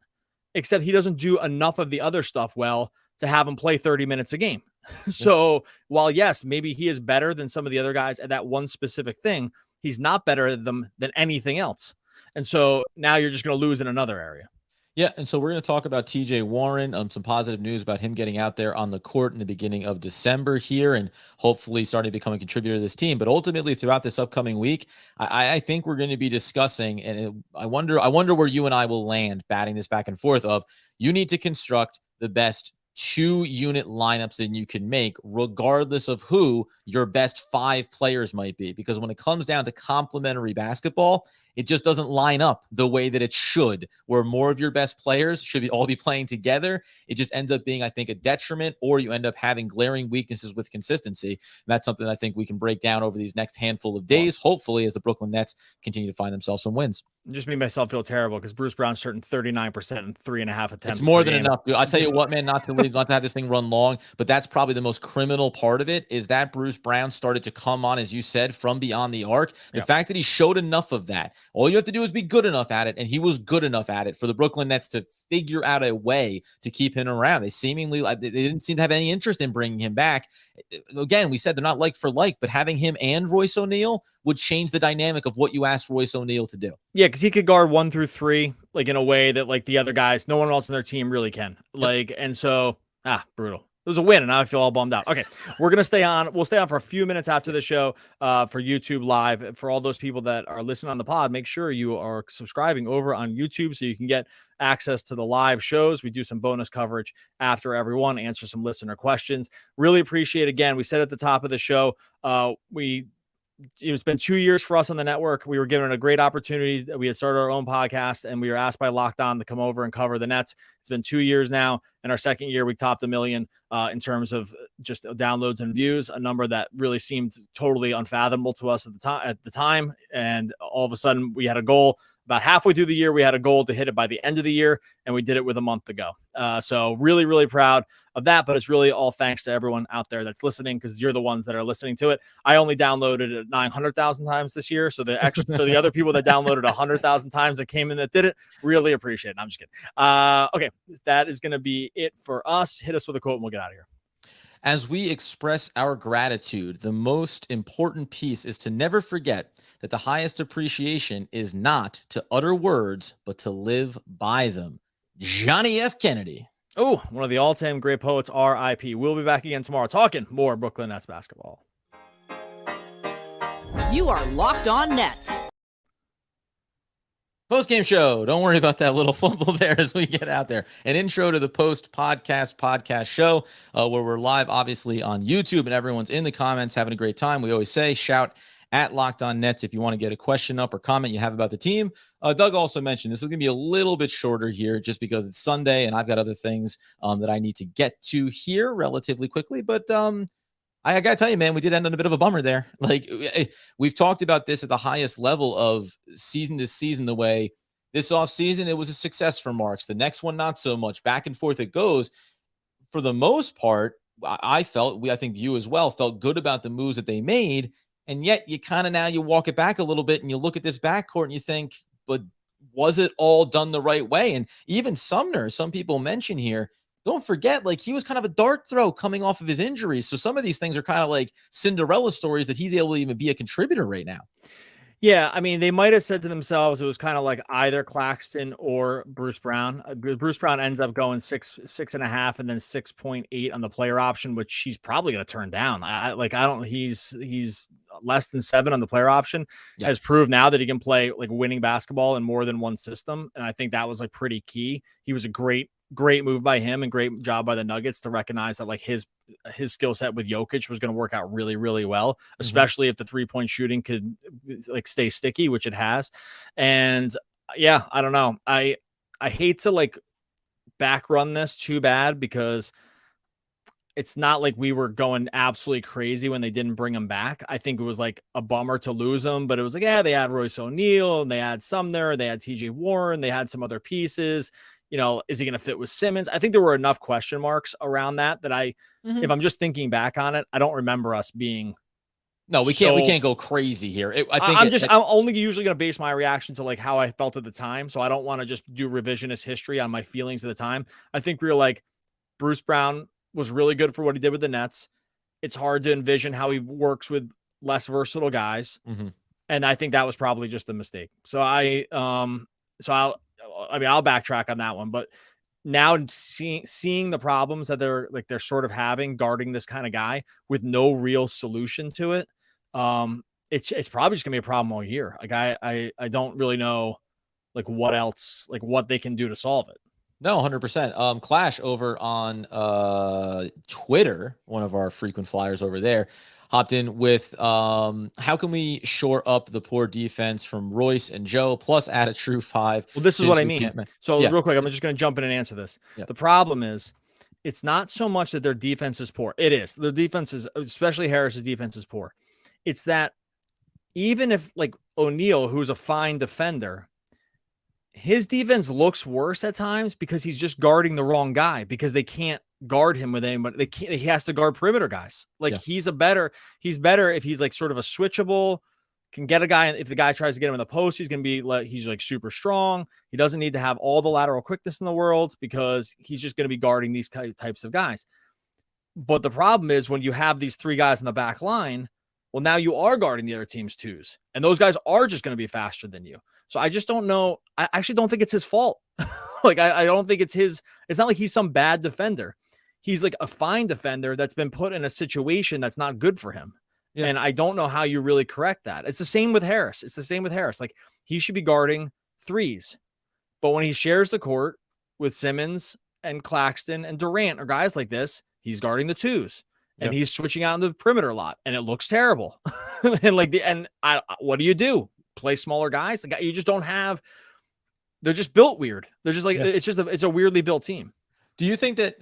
except he doesn't do enough of the other stuff well to have him play 30 minutes a game. So while yes, maybe he is better than some of the other guys at that one specific thing, he's not better than anything else. And so now you're just going to lose in another area. Yeah, and so we're going to talk about TJ Warren, some positive news about him getting out there on the court in the beginning of December here and hopefully starting to become a contributor to this team. But ultimately, throughout this upcoming week, I think we're going to be discussing, and I wonder where you and I will land batting this back and forth of you need to construct the best 2-unit lineups that you can make, regardless of who your best 5 players might be. Because when it comes down to complementary basketball, it just doesn't line up the way that it should, where more of your best players should all be playing together. It just ends up being, I think, a detriment, or you end up having glaring weaknesses with consistency. And that's something I think we can break down over these next handful of days, hopefully, as the Brooklyn Nets continue to find themselves some wins. Just made myself feel terrible because Bruce Brown's shooting 39% and 3.5 attempts. It's more than enough, dude. I tell you what, man, not to have this thing run long, but that's probably the most criminal part of it is that Bruce Brown started to come on, as you said, from beyond the arc. The fact that he showed enough of that, all you have to do is be good enough at it, and he was good enough at it for the Brooklyn Nets to figure out a way to keep him around. They didn't seem to have any interest in bringing him back. Again, we said they're not like for like, but having him and Royce O'Neal would change the dynamic of what you asked Royce O'Neal to do. Yeah, because he could guard 1 through 3, like in a way that like the other guys, no one else on their team really can. Like, and so brutal. It was a win, and now I feel all bummed out. Okay, we're gonna stay on. We'll stay on for a few minutes after the show for YouTube Live. For all those people that are listening on the pod, make sure you are subscribing over on YouTube so you can get access to the live shows. We do some bonus coverage after everyone, answer some listener questions. Really appreciate, again, we said at the top of the show, it's been 2 years for us on the network. We were given a great opportunity. We had started our own podcast, and we were asked by Locked On to come over and cover the Nets. It's been 2 years now. In our second year, we topped 1 million in terms of just downloads and views, a number that really seemed totally unfathomable to us at the time. And all of a sudden, we had a goal. About halfway through the year, we had a goal to hit it by the end of the year, and we did it with a month to go. So really, really proud of that, but it's really all thanks to everyone out there that's listening, because you're the ones that are listening to it. I only downloaded it 900,000 times this year, so the other people that downloaded 100,000 times that came in that did it, really appreciate it. I'm just kidding. Okay, that is going to be it for us. Hit us with a quote and we'll get out of here. As we express our gratitude, the most important piece is to never forget that the highest appreciation is not to utter words, but to live by them. Johnny F. Kennedy. Oh, one of the all-time great poets, R.I.P. We'll be back again tomorrow talking more Brooklyn Nets basketball. You are Locked On Nets. Post-game show. Don't worry about that little fumble there as we get out there. An intro to the podcast show where we're live, obviously, on YouTube, and everyone's in the comments having a great time. We always say, shout at Locked On Nets if you want to get a question up or comment you have about the team. Doug also mentioned this is going to be a little bit shorter here just because it's Sunday and I've got other things that I need to get to here relatively quickly. But I got to tell you, man, we did end on a bit of a bummer there. Like, we've talked about this at the highest level of season to season, the way this offseason, it was a success for Marks. The next one, not so much. Back and forth it goes. For the most part, I think you as well, felt good about the moves that they made. And yet you kind of now you walk it back a little bit and you look at this backcourt and you think, but was it all done the right way? And even Sumner, some people mention here, don't forget, like, he was kind of a dart throw coming off of his injuries. So some of these things are kind of like Cinderella stories that he's able to even be a contributor right now. Yeah, I mean, they might have said to themselves it was kind of like either Claxton or Bruce Brown. Bruce Brown ended up going 6.5, and then 6.8 on the player option, which he's probably going to turn down. He's less than 7 on the player option. Yeah. Has proved now that he can play like winning basketball in more than one system, and I think that was like pretty key. He was a great move by him and great job by the Nuggets to recognize that like his skill set with Jokic was going to work out really, really well, especially if the 3-point shooting could like stay sticky, which it has. And yeah, I don't know. I hate to like back run this too bad because it's not like we were going absolutely crazy when they didn't bring him back. I think it was like a bummer to lose him, but it was like, yeah, they had Royce O'Neal and they had Sumner, they had TJ Warren, they had some other pieces. You know, is he going to fit with Simmons? I think there were enough question marks around that if I'm just thinking back on it, I don't remember us being. No, we can't go crazy here. I'm only usually going to base my reaction to like how I felt at the time. So I don't want to just do revisionist history on my feelings at the time. I think we were like, Bruce Brown was really good for what he did with the Nets. It's hard to envision how he works with less versatile guys. And I think that was probably just a mistake. So I'll backtrack on that one, but now seeing the problems that they're sort of having guarding this kind of guy with no real solution to it. It's probably just gonna be a problem all year. Like I don't really know like what else, like what they can do to solve it. No, 100%. Clash over on Twitter, one of our frequent flyers over there, hopped in with how can we shore up the poor defense from Royce and Joe, plus add a true 5. Well, this is what I mean. So real quick, I'm just going to jump in and answer this. Yeah. The problem is it's not so much that their defense is poor. It is. The defense is, especially Harris's defense is poor. It's that even if like O'Neal, who's a fine defender, his defense looks worse at times because he's just guarding the wrong guy because they can't guard him with anybody. He has to guard perimeter guys. Like he's better if he's like sort of a switchable, can get a guy. If the guy tries to get him in the post, he's like super strong. He doesn't need to have all the lateral quickness in the world because he's just going to be guarding these types of guys. But the problem is when you have these 3 guys in the back line, well, now you are guarding the other team's 2s, and those guys are just going to be faster than you. So I just don't know. I actually don't think it's his fault. Like, I don't think it's his. It's not like he's some bad defender. He's like a fine defender that's been put in a situation that's not good for him. Yeah. And I don't know how you really correct that. It's the same with Harris. Like, he should be guarding 3s. But when he shares the court with Simmons and Claxton and Durant or guys like this, he's guarding the 2s. And he's switching out in the perimeter a lot, and it looks terrible. What do you do? Play smaller guys? Like, you just don't have. They're just built weird. They're just like it's a weirdly built team. Do you think that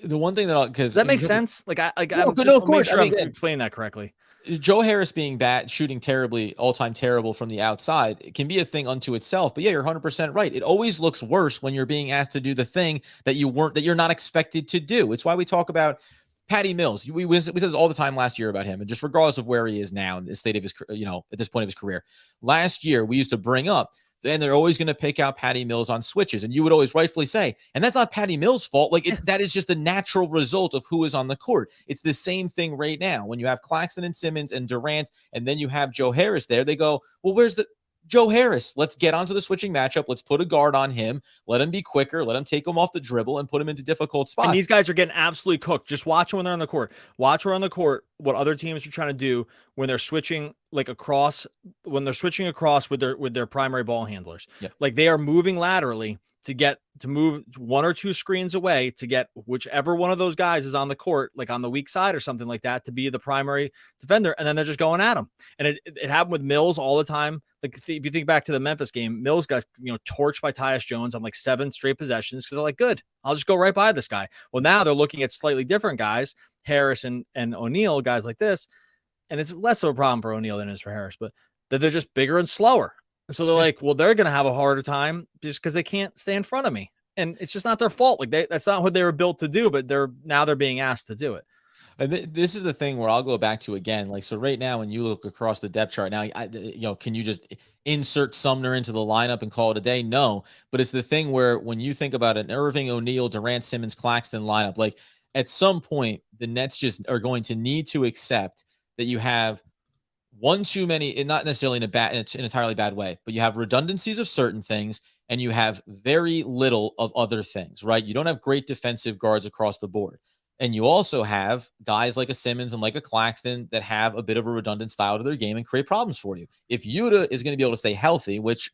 the one thing that does that make sense? Like I'm explaining that correctly. Joe Harris being bad, shooting terribly, all-time terrible from the outside, it can be a thing unto itself. But yeah, you're 100% right. It always looks worse when you're being asked to do the thing that you're not expected to do. It's why we talk about Patty Mills. We said this all the time last year about him, and just regardless of where he is now in the state of his, at this point of his career, last year we used to bring up and they're always going to pick out Patty Mills on switches. And you would always rightfully say, and that's not Patty Mills' fault. That is just the natural result of who is on the court. It's the same thing right now. When you have Claxton and Simmons and Durant, and then you have Joe Harris there, they go, well, where's the Joe Harris? Let's get onto the switching matchup. Let's put a guard on him. Let him be quicker. Let him take him off the dribble and put him into difficult spots. And these guys are getting absolutely cooked. Just watch when they're on the court. Watch around the court what other teams are trying to do when they're switching across with their primary ball handlers. Yeah. Like they are moving laterally to move one or two screens away to get whichever one of those guys is on the court, like on the weak side or something like that, to be the primary defender. And then they're just going at him. And it happened with Mills all the time. Like if you think back to the Memphis game, Mills got, torched by Tyus Jones on like 7 straight possessions because they're like, good, I'll just go right by this guy. Well, now they're looking at slightly different guys, Harris and O'Neal, guys like this. And it's less of a problem for O'Neal than it is for Harris, but that they're just bigger and slower. So they're like, well, they're going to have a harder time just because they can't stay in front of me. And it's just not their fault. Like that's not what they were built to do, but they're being asked to do it. And this is the thing where I'll go back to again. Like, so right now, when you look across the depth chart now, can you just insert Sumner into the lineup and call it a day? No, but it's the thing where when you think about an Irving, O'Neal, Durant, Simmons, Claxton lineup, like at some point, the Nets just are going to need to accept that you have one too many, and not necessarily in an entirely bad way, but you have redundancies of certain things and you have very little of other things, right? You don't have great defensive guards across the board. And you also have guys like a Simmons and like a Claxton that have a bit of a redundant style to their game and create problems for you. If Yuta is going to be able to stay healthy, which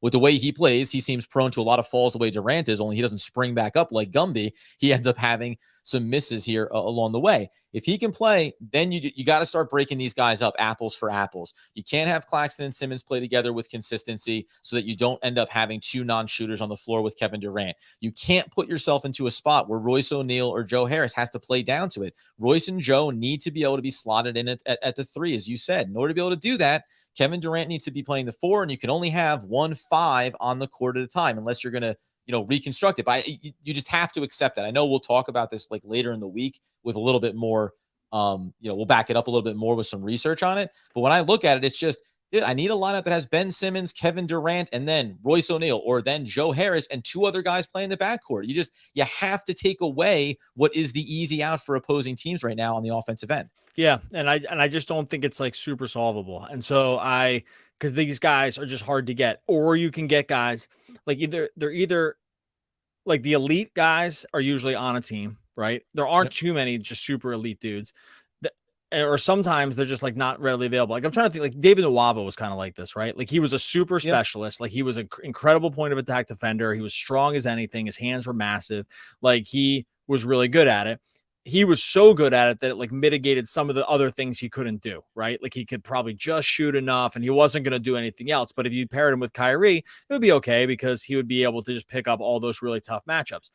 with the way he plays, he seems prone to a lot of falls the way Durant is, only he doesn't spring back up like Gumby. He ends up having some misses here along the way. If he can play, then you got to start breaking these guys up apples for apples. You can't have Claxton and Simmons play together with consistency so that you don't end up having 2 non-shooters on the floor with Kevin Durant. You can't put yourself into a spot where Royce O'Neal or Joe Harris has to play down to it. Royce and Joe need to be able to be slotted in at the 3, as you said. In order to be able to do that, Kevin Durant needs to be playing the 4, and you can only have 1 5 on the court at a time unless you're going to reconstruct it. But you just have to accept that. I know we'll talk about this like later in the week with a little bit more, we'll back it up a little bit more with some research on it. But when I look at it, it's just, I need a lineup that has Ben Simmons, Kevin Durant, and then Royce O'Neal, or then Joe Harris and 2 other guys playing the backcourt. You have to take away what is the easy out for opposing teams right now on the offensive end. Yeah. And I just don't think it's like super solvable. And so because these guys are just hard to get, or you can get guys like they're either like the elite guys are usually on a team, right? There aren't too many just super elite dudes, or sometimes they're just like not readily available. Like I'm trying to think, like David Nwaba was kind of like this, right? Like he was a super specialist. Like he was an incredible point of attack defender. He was strong as anything. His hands were massive. Like he was really good at it. He was so good at it that it like mitigated some of the other things he couldn't do, right? Like he could probably just shoot enough and he wasn't going to do anything else. But if you paired him with Kyrie, it would be okay because he would be able to just pick up all those really tough matchups.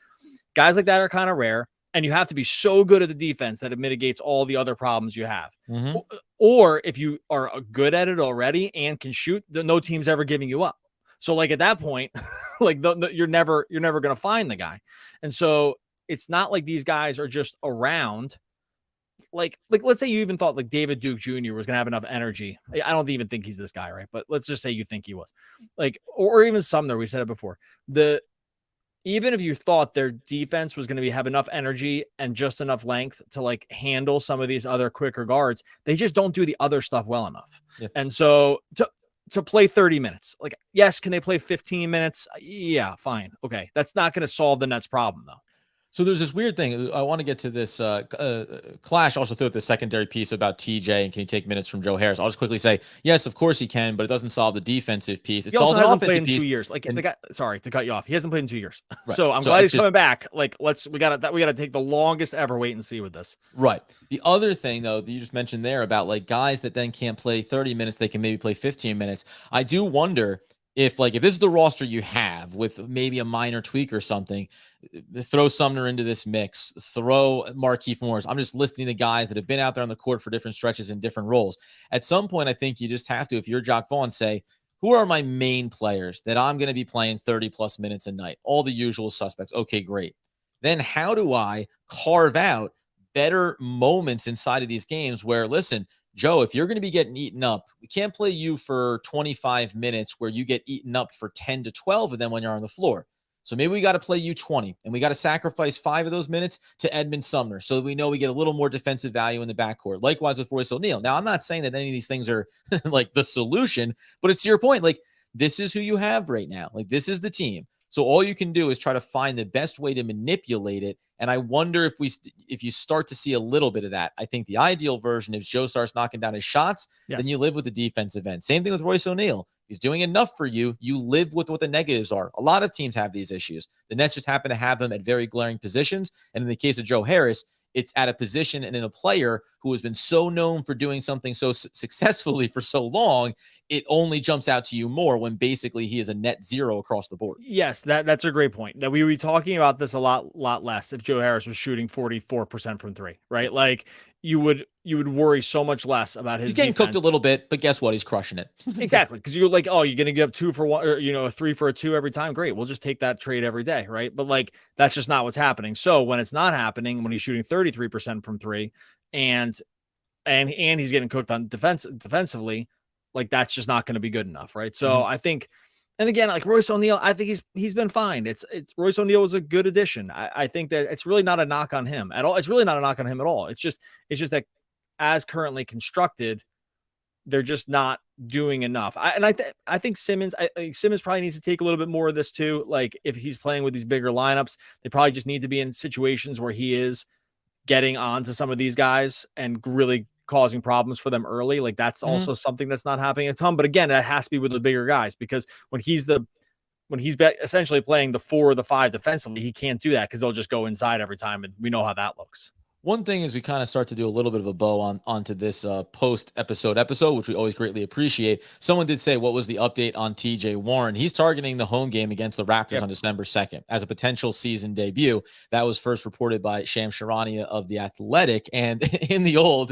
Guys like that are kind of rare. And you have to be so good at the defense that it mitigates all the other problems you have. Mm-hmm. Or if you are good at it already and can shoot, no team's ever giving you up. So like at that point, like you're never going to find the guy. And so it's not like these guys are just around. Like let's say you even thought like David Duke Jr. was going to have enough energy. I don't even think he's this guy, right? But let's just say you think he was. Like, or even Sumner, we said it before. Even if you thought their defense was going to have enough energy and just enough length to like handle some of these other quicker guards, they just don't do the other stuff well enough. Yep. And so to play 30 minutes, like, yes, can they play 15 minutes? Yeah, fine. Okay. That's not going to solve the Nets problem though. So there's this weird thing. I want to get to this. Clash also threw out the secondary piece about TJ and can he take minutes from Joe Harris. I'll just quickly say, yes, of course he can, but it doesn't solve the defensive piece. It solves the offensive played in piece. 2 years. Like the guy, sorry to cut you off. He hasn't played in 2 years. Right. So I'm glad he's coming back. Like we got to take the longest ever wait and see with this. Right. The other thing though, that you just mentioned there about like guys that then can't play 30 minutes, they can maybe play 15 minutes. I do wonder if this is the roster you have with maybe a minor tweak or something, throw Sumner into this mix, throw Markieff Morris. I'm just listing the guys that have been out there on the court for different stretches in different roles. At some point, I think you just have to, if you're Jock Vaughn, say, who are my main players that I'm going to be playing 30 plus minutes a night? All the usual suspects. Okay, great. Then how do I carve out better moments inside of these games where, listen, Joe, if you're going to be getting eaten up, we can't play you for 25 minutes where you get eaten up for 10 to 12 of them when you're on the floor. So maybe we got to play you 20, and we got to sacrifice 5 of those minutes to Edmund Sumner so that we know we get a little more defensive value in the backcourt. Likewise with Royce O'Neal. Now, I'm not saying that any of these things are like the solution, but it's to your point. Like, this is who you have right now. Like, this is the team. So all you can do is try to find the best way to manipulate it. And I wonder if you start to see a little bit of that. I think the ideal version is Joe starts knocking down his shots, then you live with the defensive end. Same thing with Royce O'Neal. He's doing enough for you. You live with what the negatives are. A lot of teams have these issues. The Nets just happen to have them at very glaring positions. And in the case of Joe Harris, it's at a position and in a player who has been so known for doing something so successfully for so long, it only jumps out to you more when basically he is a net zero across the board. Yes, that's a great point. That we would be talking about this a lot less if Joe Harris was shooting 44% from 3, right? Like you would worry so much less about his He's getting defense. cooked a little bit, but guess what? He's crushing it. Exactly. Because you're like, oh, you're going to give up 2 for 1 or, a 3 for a 2 every time. Great. We'll just take that trade every day. Right. But like, that's just not what's happening. So when it's not happening, when he's shooting 33% from 3 and he's getting cooked on defensively, like that's just not going to be good enough. Right. So I think, and again, like Royce O'Neal, I think he's been fine. It's Royce O'Neal was a good addition. I think that it's really not a knock on him at all. It's really not a knock on him at all. It's just that as currently constructed, they're just not doing enough. I think Simmons probably needs to take a little bit more of this too. Like if he's playing with these bigger lineups, they probably just need to be in situations where he is getting on to some of these guys and really causing problems for them early. Like that's also something that's not happening a ton. But again, that has to be with the bigger guys because when he's essentially playing the 4 or the 5 defensively, he can't do that because they'll just go inside every time. And we know how that looks. One thing is we kind of start to do a little bit of a bow onto this post-episode, which we always greatly appreciate. Someone did say, what was the update on TJ Warren? He's targeting the home game against the Raptors on December 2nd as a potential season debut. That was first reported by Shams Charania of The Athletic. And in the old,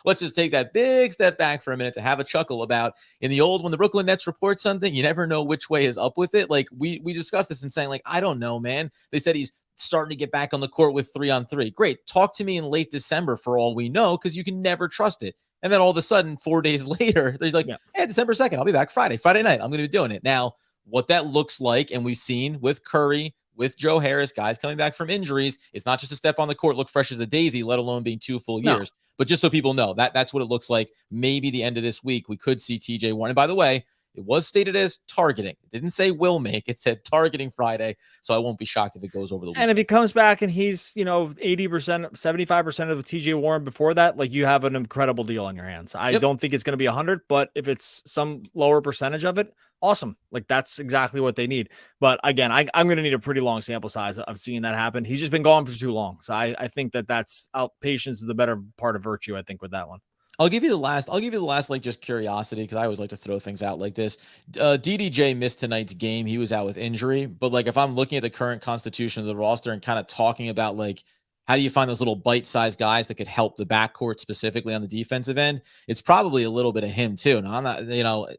let's just take that big step back for a minute to have a chuckle about in the old, when the Brooklyn Nets report something, you never know which way is up with it. Like we discussed this and saying like, I don't know, man. They said he's starting to get back on the court with 3-on-3. Great. Talk to me in late December for all we know, because you can never trust it. And then all of a sudden, 4 days later, he's like, hey, December 2nd, I'll be back Friday night. I'm going to be doing it. Now, what that looks like, and we've seen with Curry, with Joe Harris, guys coming back from injuries, it's not just a step on the court, look fresh as a daisy, let alone being 2 full years. But just so people know, that's what it looks like. Maybe the end of this week, we could see TJ Warren. And by the way, it was stated as targeting. It didn't say will make. It said targeting Friday. So I won't be shocked if it goes over the weekend. And if he comes back and he's, 80%, 75% of TJ Warren before that, like you have an incredible deal on your hands. I don't think it's going to be 100, but if it's some lower percentage of it, awesome. Like that's exactly what they need. But again, I'm going to need a pretty long sample size of seeing that happen. He's just been gone for too long. So I think that's patience is the better part of virtue, I think, with that one. I'll give you the last, like, just curiosity, because I always like to throw things out like this. DDJ missed tonight's game. He was out with injury. But, like, if I'm looking at the current constitution of the roster and kind of talking about, like, how do you find those little bite-sized guys that could help the backcourt specifically on the defensive end, it's probably a little bit of him, too. Now, I'm not,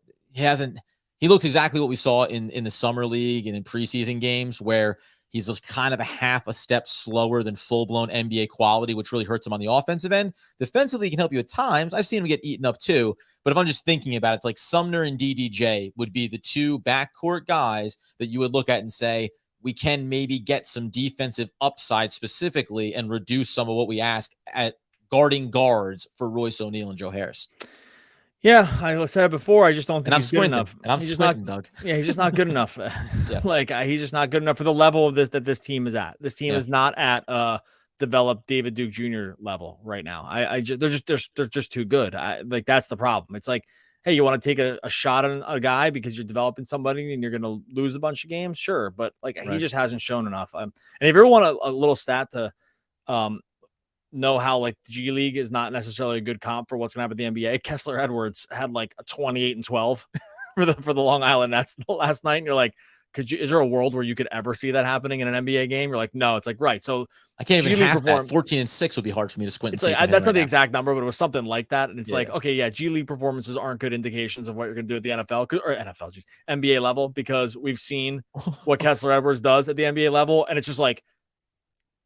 he looks exactly what we saw in the summer league and in preseason games, where he's just kind of a half a step slower than full-blown NBA quality, which really hurts him on the offensive end. Defensively, he can help you at times. I've seen him get eaten up too. But if I'm just thinking about it, it's like Sumner and DDJ would be the 2 backcourt guys that you would look at and say, we can maybe get some defensive upside specifically and reduce some of what we ask at guarding guards for Royce O'Neal and Joe Harris. Yeah, I said it before. I just don't think he's good enough. And I'm he's squinting, Doug. Yeah, he's just not good enough. He's just not good enough for the level of this team is at. This team is not at developed David Duke Jr. level right now. They're just too good. That's the problem. It's like, hey, you want to take a shot on a guy because you're developing somebody and you're going to lose a bunch of games, sure, but he just hasn't shown enough. And if you ever want a little stat to know how like the G League is not necessarily a good comp for what's going to happen in the NBA. Kessler Edwards had like a 28-12 for the Long Island Nets last night. And you're like, is there a world where you could ever see that happening in an NBA game? You're like, no, it's like, right. So I can't even half that. 14-6 would be hard for me to squint. It's like, that's not the exact number, but it was something like that. And it's like, okay, yeah, G League performances aren't good indications of what you're going to do at the NBA level, because we've seen what Kessler Edwards does at the NBA level. And it's just like,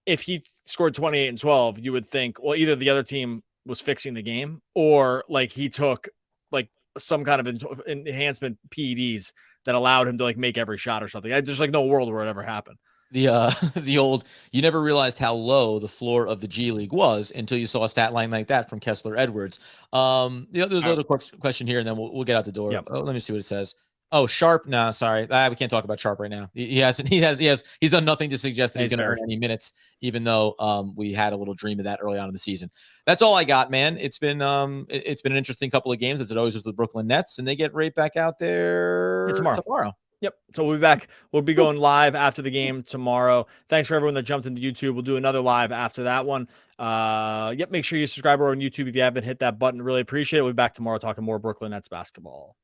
if he scored 28-12, you would think, well, either the other team was fixing the game, or like he took like some kind of enhancement PEDs that allowed him to like make every shot or something. There's like no world where it ever happened. The old, you never realized how low the floor of the G League was until you saw a stat line like that from Kessler Edwards. There's another question here, and then we'll get out the door. Yep. Oh, let me see what it says. Oh, Sharp. No, sorry. We can't talk about Sharp right now. He's done nothing to suggest that he's going to earn any minutes, even though we had a little dream of that early on in the season. That's all I got, man. It's been an interesting couple of games, as it always was with the Brooklyn Nets, and they get right back out there tomorrow. Yep. So we'll be back. We'll be going live after the game tomorrow. Thanks for everyone that jumped into YouTube. We'll do another live after that one. Make sure you subscribe over on YouTube if you haven't hit that button. Really appreciate it. We'll be back tomorrow talking more Brooklyn Nets basketball.